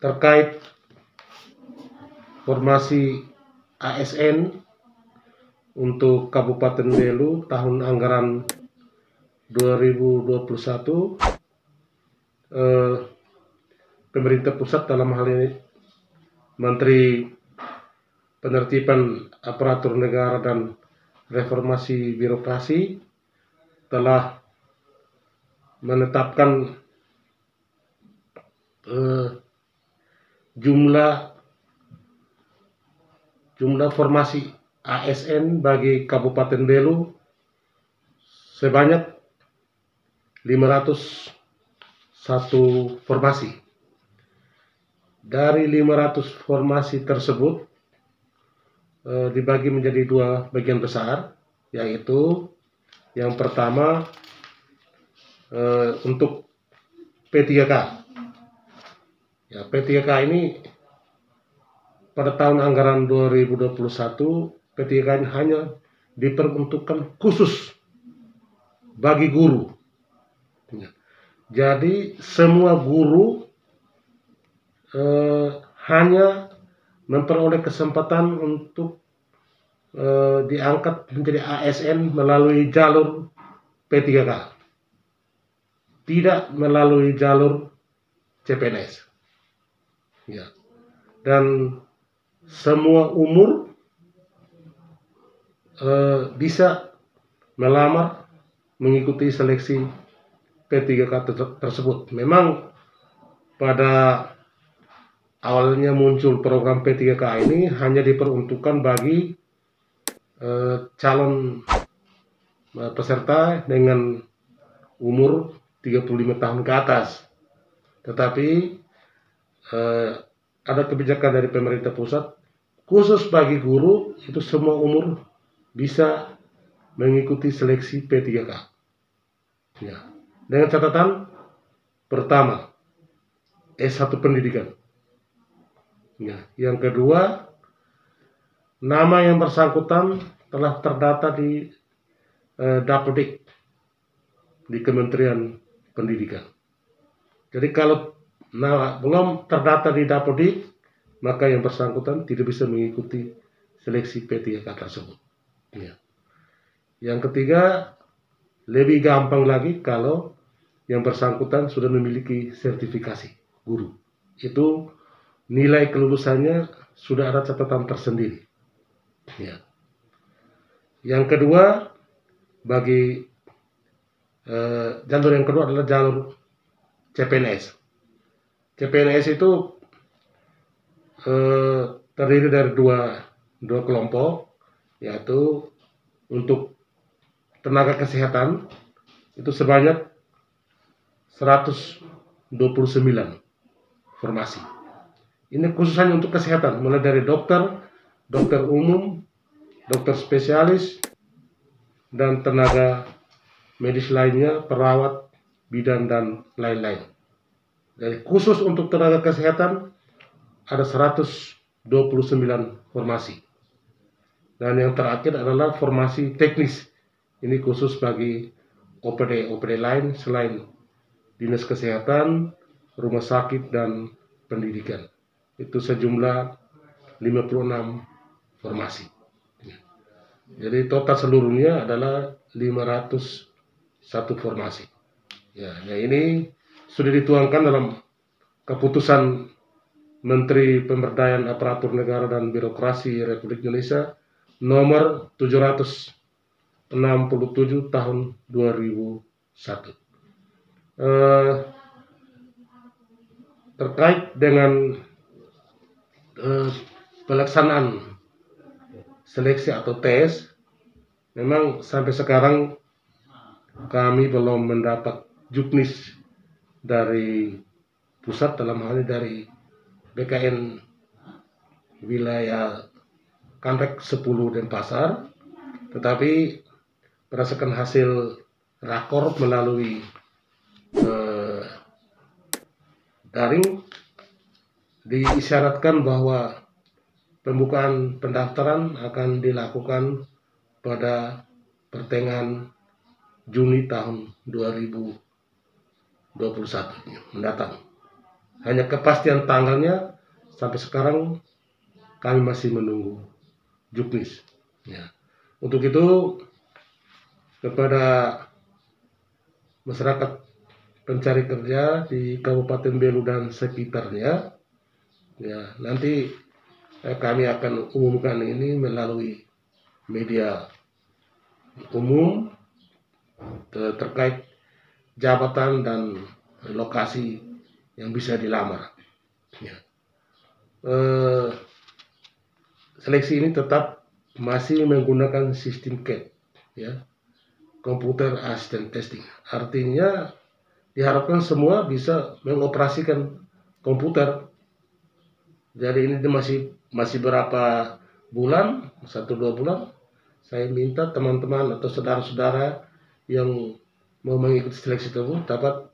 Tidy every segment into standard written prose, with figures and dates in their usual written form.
terkait formasi ASN untuk Kabupaten Belu tahun anggaran 2021, pemerintah pusat dalam hal ini Menteri Penertiban Aparatur Negara dan Reformasi Birokrasi telah menetapkan jumlah formasi ASN bagi Kabupaten Belu sebanyak 501 formasi. Dari 500 formasi tersebut dibagi menjadi dua bagian besar, yaitu yang pertama untuk P3K. Ya, P3K ini pada tahun anggaran 2021 P3K ini hanya diperuntukkan khusus bagi guru. Jadi semua guru hanya memperoleh kesempatan untuk diangkat menjadi ASN melalui jalur P3K, tidak melalui jalur CPNS. Ya. Dan semua umur bisa melamar mengikuti seleksi P3K tersebut. Memang pada awalnya muncul program P3K ini hanya diperuntukkan bagi calon peserta dengan umur 35 tahun ke atas. Tetapi ada kebijakan dari pemerintah pusat khusus bagi guru, itu semua umur bisa mengikuti seleksi P3K. Ya. Dengan catatan pertama, S1 pendidikan. Ya. Yang kedua, nama yang bersangkutan telah terdata di Dapodik di Kementerian Pendidikan. Jadi kalau belum terdata di Dapodik, maka yang bersangkutan tidak bisa mengikuti seleksi P3K tersebut. Ya. Yang ketiga, lebih gampang lagi kalau yang bersangkutan sudah memiliki sertifikasi guru. Itu nilai kelulusannya sudah ada catatan tersendiri. Ya. Yang kedua, bagi jalur yang kedua adalah jalur CPNS. CPNS itu terdiri dari dua kelompok, yaitu untuk tenaga kesehatan itu sebanyak 129 formasi. Ini khususnya untuk kesehatan, mulai dari dokter umum, dokter spesialis, dan tenaga medis lainnya, perawat, bidan, dan lain-lain. Jadi khusus untuk tenaga kesehatan ada 129 formasi. Dan yang terakhir adalah formasi teknis. Ini khusus bagi OPD lain selain dinas kesehatan, rumah sakit, dan pendidikan. Itu sejumlah 56 formasi. Jadi total seluruhnya adalah 501 formasi. Ya, ini sudah dituangkan dalam keputusan Menteri Pemberdayaan Aparatur Negara dan Birokrasi Republik Indonesia nomor 767 tahun 2001. Terkait dengan pelaksanaan seleksi atau tes, memang sampai sekarang kami belum mendapat juknis dari pusat, dalam hal ini dari BKN wilayah Kanrek 10 Denpasar, tetapi berdasarkan hasil rakor melalui daring diisyaratkan bahwa pembukaan pendaftaran akan dilakukan pada pertengahan Juni tahun 2021 mendatang. Hanya kepastian tanggalnya sampai sekarang kami masih menunggu juknis. Ya. Untuk itu kepada masyarakat pencari kerja di Kabupaten Belu dan sekitarnya, ya nanti kami akan umumkan ini melalui media umum terkait jabatan dan lokasi yang bisa dilamar. Ya. Seleksi ini tetap masih menggunakan sistem CAT, ya, Computer Assisted Testing. Artinya diharapkan semua bisa mengoperasikan komputer. Jadi ini masih berapa bulan, 1-2 bulan. Saya minta teman-teman atau saudara-saudara yang mau mengikuti seleksi tersebut dapat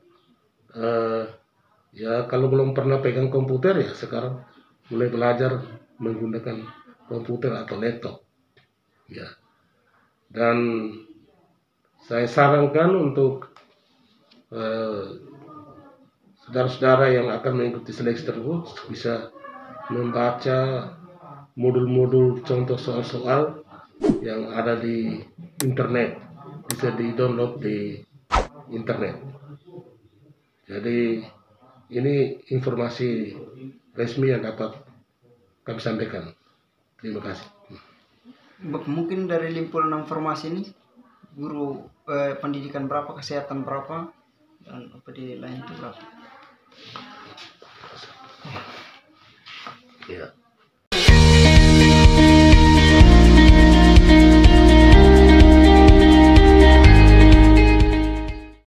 ya kalau belum pernah pegang komputer ya sekarang mulai belajar menggunakan komputer atau laptop. Ya. Dan saya sarankan untuk saudara-saudara yang akan mengikuti seleksi tersebut bisa membaca modul-modul contoh soal-soal yang ada di internet, bisa di-download di internet. Jadi ini informasi resmi yang dapat kami sampaikan. Terima kasih. Mungkin dari limpunan informasi ini, guru pendidikan berapa, kesehatan berapa, dan apa di lain itu berapa? Ya.